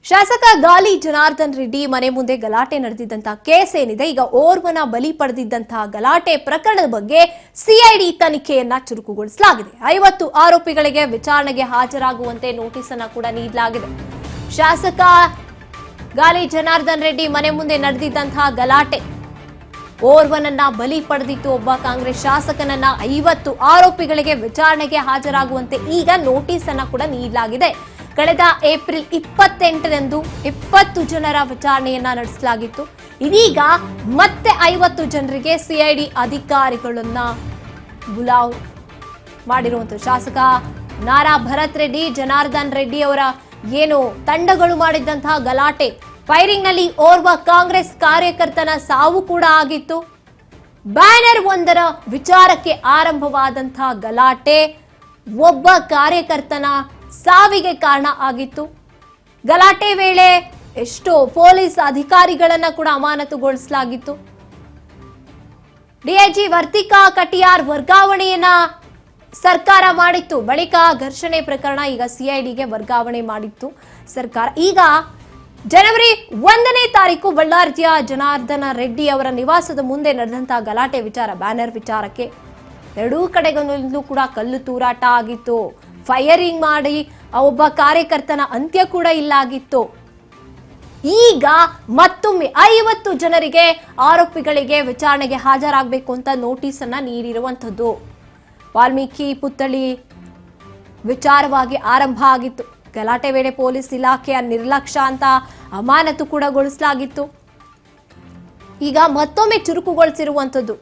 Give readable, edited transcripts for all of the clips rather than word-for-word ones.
ಶಾಸಕ ಗಾಲಿ ಜನಾರ್ದನ್ ರೆಡ್ಡಿ ಮನೆ ಮುಂದೆ ಗಲಾಟೆ ನಡೆದಿದ್ದಂತಹ ಕೇಸ್ ಏನಿದೆ, ಈಗ ಓರ್ವನ ಬಲಿ ಪಡೆದಿದ್ದಂತಹ ಗಲಾಟೆ ಪ್ರಕರಣದ ಬಗ್ಗೆ ಸಿಐಡಿ ತನಿಖೆಯನ್ನ ಚುರುಕುಗೊಳಿಸಲಾಗಿದೆ. 50 ಆರೋಪಿಗಳಿಗೆ ವಿಚಾರಣೆಗೆ ಹಾಜರಾಗುವಂತೆ ನೋಟಿಸ್ ಅನ್ನ ಕೂಡ ನೀಡಲಾಗಿದೆ. ಶಾಸಕ ಗಾಲಿ ಜನಾರ್ದನ್ ರೆಡ್ಡಿ ಮನೆ ಮುಂದೆ ನಡೆದಿದ್ದಂತಹ ಗಲಾಟೆ ಓರ್ವನನ್ನ ಬಲಿ ಪಡೆದಿತ್ತು. ಒಬ್ಬ ಕಾಂಗ್ರೆಸ್ ಶಾಸಕನನ್ನ 50 ಆರೋಪಿಗಳಿಗೆ ವಿಚಾರಣೆಗೆ ಹಾಜರಾಗುವಂತೆ ಈಗ ನೋಟಿಸ್ ಅನ್ನ ಕೂಡ ನೀಡಲಾಗಿದೆ. ಕಳೆದ ಏಪ್ರಿಲ್ 28ರಂದು 20 ಜನರ ವಿಚಾರಣೆಯನ್ನ ನಡೆಸಲಾಗಿತ್ತು. ಇದೀಗ ಮತ್ತೆ 50 ಜನರಿಗೆ ಸಿಐಡಿ ಅಧಿಕಾರಿಗಳನ್ನ ಬುಲಾವ್ ಮಾಡಿರುವಂತಹ ಶಾಸಕ ನಾರಾ ಭರತ್ ರೆಡ್ಡಿ, ಜನಾರ್ದನ್ ರೆಡ್ಡಿ ಅವರ ಏನು ತಂಡಗಳು ಮಾಡಿದ್ದಂತಹ ಗಲಾಟೆ, ಫೈರಿಂಗ್ ನಲ್ಲಿ ಓರ್ವ ಕಾಂಗ್ರೆಸ್ ಕಾರ್ಯಕರ್ತನ ಸಾವು ಕೂಡ ಆಗಿತ್ತು. ಬ್ಯಾನರ್ ಒಂದರ ವಿಚಾರಕ್ಕೆ ಆರಂಭವಾದಂತಹ ಗಲಾಟೆ ಒಬ್ಬ ಕಾರ್ಯಕರ್ತನ ಸಾವಿಗೆ ಕಾರಣ ಆಗಿತ್ತು. ಗಲಾಟೆ ವೇಳೆ ಎಷ್ಟೋ ಪೊಲೀಸ್ ಅಧಿಕಾರಿಗಳನ್ನ ಕೂಡ ಅಮಾನತುಗೊಳಿಸಲಾಗಿತ್ತು. ಡಿಐಜಿ ವರ್ತಿಕಾ ಕಟಿಯಾರ್ ವರ್ಗಾವಣೆಯನ್ನ ಸರ್ಕಾರ ಮಾಡಿತ್ತು. ಬಳಿಕ ಘರ್ಷಣೆ ಪ್ರಕರಣ ಈಗ ಸಿಐಡಿಗೆ ವರ್ಗಾವಣೆ ಮಾಡಿತ್ತು ಸರ್ಕಾರ. ಈಗ ಜನವರಿ 1ನೇ ತಾರೀಕು ಬಳ್ಳಾರಿಯ ಜನಾರ್ದನ ರೆಡ್ಡಿ ಅವರ ನಿವಾಸದ ಮುಂದೆ ನಡೆದಂತಹ ಗಲಾಟೆ ವಿಚಾರ, ಬ್ಯಾನರ್ ವಿಚಾರಕ್ಕೆ ಎರಡೂ ಕಡೆಗಳಲ್ಲೂ ಕೂಡ ಕಲ್ಲು ತೂರಾಟ ಆಗಿತ್ತು. ಫೈರಿಂಗ್ ಮಾಡಿ ಒಬ್ಬ ಕಾರ್ಯಕರ್ತನ ಅಂತ್ಯ ಕೂಡ ಇಲ್ಲಾಗಿತ್ತು. ಈಗ ಮತ್ತೊಮ್ಮೆ 50 ಜನರಿಗೆ ಆರೋಪಿಗಳಿಗೆ ವಿಚಾರಣೆಗೆ ಹಾಜರಾಗಬೇಕು ಅಂತ ನೋಟಿಸ್ ಅನ್ನ ನೀಡಿರುವಂಥದ್ದು. ವಾಲ್ಮೀಕಿ ಪುತ್ಥಳಿ ವಿಚಾರವಾಗಿ ಆರಂಭ ಆಗಿತ್ತು. ಗಲಾಟೆ ವೇಳೆ ಪೊಲೀಸ್ ಇಲಾಖೆಯ ನಿರ್ಲಕ್ಷ್ಯ ಅಂತ ಅಮಾನತು ಕೂಡ ಗೊಳಿಸಲಾಗಿತ್ತು. ಈಗ ಮತ್ತೊಮ್ಮೆ ಚುರುಕುಗೊಳಿಸಿರುವಂಥದ್ದು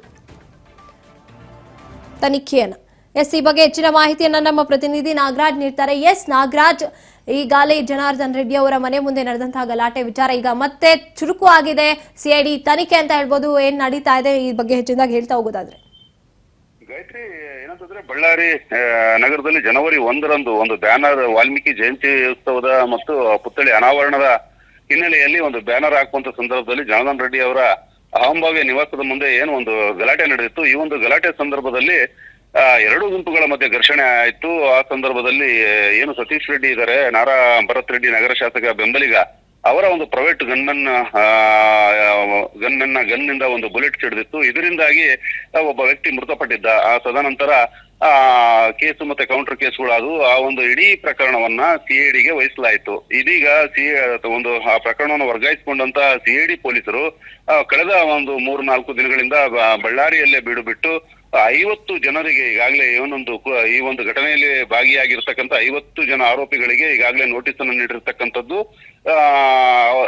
ತನಿಖೆಯನ್ನ. ಈ ಬಗ್ಗೆ ಹೆಚ್ಚಿನ ಮಾಹಿತಿಯನ್ನ ನಮ್ಮ ಪ್ರತಿನಿಧಿ ನಾಗರಾಜ್ ನೀಡ್ತಾರೆ. ನಾಗರಾಜ್, ಈಗಾಗಲೇ ಜನಾರ್ದನ್ ರೆಡ್ಡಿ ಅವರ ಮನೆ ಮುಂದೆ ನಡೆದಂತಹ ಗಲಾಟೆ ವಿಚಾರ ಈಗ ಮತ್ತೆ ಚುರುಕು ಆಗಿದೆ. ಸಿಐಡಿ ತನಿಖೆ ಅಂತ ಹೇಳ್ಬೋದು. ಏನ್ ನಡೀತಾ ಇದೆ ಈ ಬಗ್ಗೆ ಹೆಚ್ಚಿನದಾಗಿ ಹೇಳ್ತಾ ಹೋಗೋದಾದ್ರೆ? ಗಾಯತ್ರಿ, ಏನಂತಂದ್ರೆ ಬಳ್ಳಾರಿ ನಗರದಲ್ಲಿ ಜನವರಿ 1ರಂದು ಒಂದು ಬ್ಯಾನರ್, ವಾಲ್ಮೀಕಿ ಜಯಂತಿ ಉತ್ಸವದ ಮತ್ತು ಪುತ್ಥಳಿ ಅನಾವರಣದ ಹಿನ್ನೆಲೆಯಲ್ಲಿ ಒಂದು ಬ್ಯಾನರ್ ಹಾಕುವಂತ ಸಂದರ್ಭದಲ್ಲಿ ಜನಾರ್ದನ್ ರೆಡ್ಡಿ ಅವರ ಅಹಂಭಾವ್ಯ ನಿವಾಸದ ಮುಂದೆ ಏನು ಒಂದು ಗಲಾಟೆ ನಡೆದಿತ್ತು. ಈ ಒಂದು ಗಲಾಟೆ ಸಂದರ್ಭದಲ್ಲಿ ಎರಡು ಗುಂಪುಗಳ ಮಧ್ಯೆ ಘರ್ಷಣೆ ಆಯ್ತು. ಆ ಸಂದರ್ಭದಲ್ಲಿ ಏನು ಸತೀಶ್ ರೆಡ್ಡಿ ಇದ್ದಾರೆ, ನಾರಾ ಭರತ್ ರೆಡ್ಡಿ ನಗರ ಶಾಸಕ ಬೆಂಬಲಿಗ, ಅವರ ಒಂದು ಪ್ರೈವೇಟ್ ಗನ್ನಿಂದ ಒಂದು ಬುಲೆಟ್ ಸಿಡಿದಿತ್ತು. ಇದರಿಂದಾಗಿ ಒಬ್ಬ ವ್ಯಕ್ತಿ ಮೃತಪಟ್ಟಿದ್ದ. ತದನಂತರ ಕೇಸು ಮತ್ತೆ ಕೌಂಟರ್ ಕೇಸ್ಗಳಾದವು. ಆ ಒಂದು ಇಡೀ ಪ್ರಕರಣವನ್ನ ಸಿಐಡಿಗೆ ವಹಿಸಲಾಯಿತು. ಇದೀಗ ಒಂದು ಆ ಪ್ರಕರಣವನ್ನು ವರ್ಗಾಯಿಸಿಕೊಂಡಂತ ಸಿಐಡಿ ಪೊಲೀಸರು ಕಳೆದ ಒಂದು 3-4 ದಿನಗಳಿಂದ ಬಳ್ಳಾರಿಯಲ್ಲೇ ಬೀಡು ಬಿಟ್ಟು 50 ಜನರಿಗೆ ಈಗಾಗಲೇ ಈ ಒಂದು ಘಟನೆಯಲ್ಲಿ ಭಾಗಿಯಾಗಿರ್ತಕ್ಕಂಥ 50 ಜನ ಆರೋಪಿಗಳಿಗೆ ಈಗಾಗಲೇ ನೋಟಿಸ್ ಅನ್ನು ನೀಡಿರ್ತಕ್ಕಂಥದ್ದು.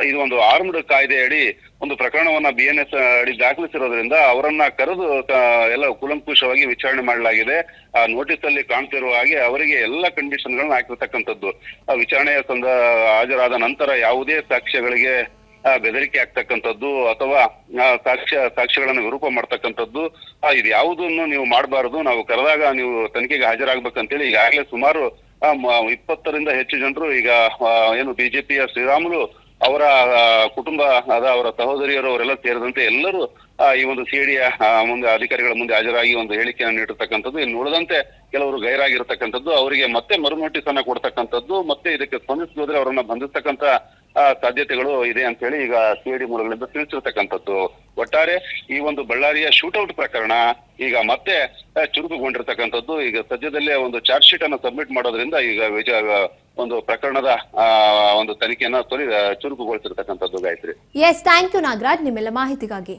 ಇದು ಒಂದು ಆರ್ಮ್ಡ್ ಕಾಯ್ದೆ ಅಡಿ ಒಂದು ಪ್ರಕರಣವನ್ನ BNS ಅಡಿ ದಾಖಲಿಸಿರೋದ್ರಿಂದ ಅವರನ್ನ ಕರೆದು ಎಲ್ಲ ಕೂಲಂಕುಷವಾಗಿ ವಿಚಾರಣೆ ಮಾಡಲಾಗಿದೆ. ಆ ನೋಟಿಸ್ ಅಲ್ಲಿ ಕಾಣ್ತಿರುವ ಹಾಗೆ ಅವರಿಗೆ ಎಲ್ಲ ಕಂಡೀಷನ್ ಗಳನ್ನ ಹಾಕಿರ್ತಕ್ಕಂಥದ್ದು. ವಿಚಾರಣೆಯ ಹಾಜರಾದ ನಂತರ ಯಾವುದೇ ಸಾಕ್ಷ್ಯಗಳಿಗೆ ಬೆದರಿಕೆ ಆಗ್ತಕ್ಕಂಥದ್ದು ಅಥವಾ ಸಾಕ್ಷ್ಯಗಳನ್ನು ವಿರೂಪ ಮಾಡ್ತಕ್ಕಂಥದ್ದು, ಇದು ಯಾವುದನ್ನು ನೀವು ಮಾಡಬಾರದು, ನಾವು ಕರೆದಾಗ ನೀವು ತನಿಖೆಗೆ ಹಾಜರಾಗ್ಬೇಕಂತೇಳಿ ಈಗಾಗಲೇ ಸುಮಾರು 20ರಿಂದ ಹೆಚ್ಚು ಜನರು ಈಗ ಏನು ಬಿಜೆಪಿಯ ಶ್ರೀರಾಮುಲು ಅವರ ಕುಟುಂಬ ಅವರ ಸಹೋದರಿಯರು ಅವರೆಲ್ಲ ಸೇರಿದಂತೆ ಎಲ್ಲರೂ ಈ ಒಂದು ಸಿಐಡಿಯ ಮುಂದೆ ಅಧಿಕಾರಿಗಳ ಮುಂದೆ ಹಾಜರಾಗಿ ಒಂದು ಹೇಳಿಕೆಯನ್ನು ನೀಡಿರ್ತಕ್ಕಂಥದ್ದು. ಇನ್ನು ಉಳಿದಂತೆ ಕೆಲವರು ಗೈರಾಗಿರ್ತಕ್ಕಂಥದ್ದು, ಅವರಿಗೆ ಮತ್ತೆ ಮರು ನೋಟಿಸ್ ಅನ್ನ ಕೊಡ್ತಕ್ಕಂಥದ್ದು, ಮತ್ತೆ ಇದಕ್ಕೆ ಸ್ಪಂದಿಸಿದ್ರೆ ಅವರನ್ನ ಬಂಧಿಸ್ತಕ್ಕಂಥ ಸಾಧ್ಯತೆಗಳು ಇದೆ ಅಂತ ಹೇಳಿ ಈಗ ಸಿಐಡಿ ಮೂಲಗಳಿಂದ ತಿಳಿಸಿರ್ತಕ್ಕಂಥದ್ದು. ಒಟ್ಟಾರೆ ಈ ಒಂದು ಬಳ್ಳಾರಿಯ ಶೂಟೌಟ್ ಪ್ರಕರಣ ಈಗ ಮತ್ತೆ ಚುರುಕುಗೊಂಡಿರ್ತಕ್ಕಂಥದ್ದು. ಈಗ ಸದ್ಯದಲ್ಲೇ ಒಂದು ಚಾರ್ಜ್ ಶೀಟ್ ಅನ್ನು ಸಬ್ಮಿಟ್ ಮಾಡೋದ್ರಿಂದ ಈಗ ಒಂದು ಪ್ರಕರಣದ ಒಂದು ತನಿಖೆಯನ್ನ ಚುರುಕುಗೊಳಿಸಿರ್ತಕ್ಕಂಥದ್ದು. ಗಾಯತ್ರಿ, ಥ್ಯಾಂಕ್ ಯು ನಾಗರಾಜ್ ನಿಮ್ಮೆಲ್ಲ ಮಾಹಿತಿಗಾಗಿ.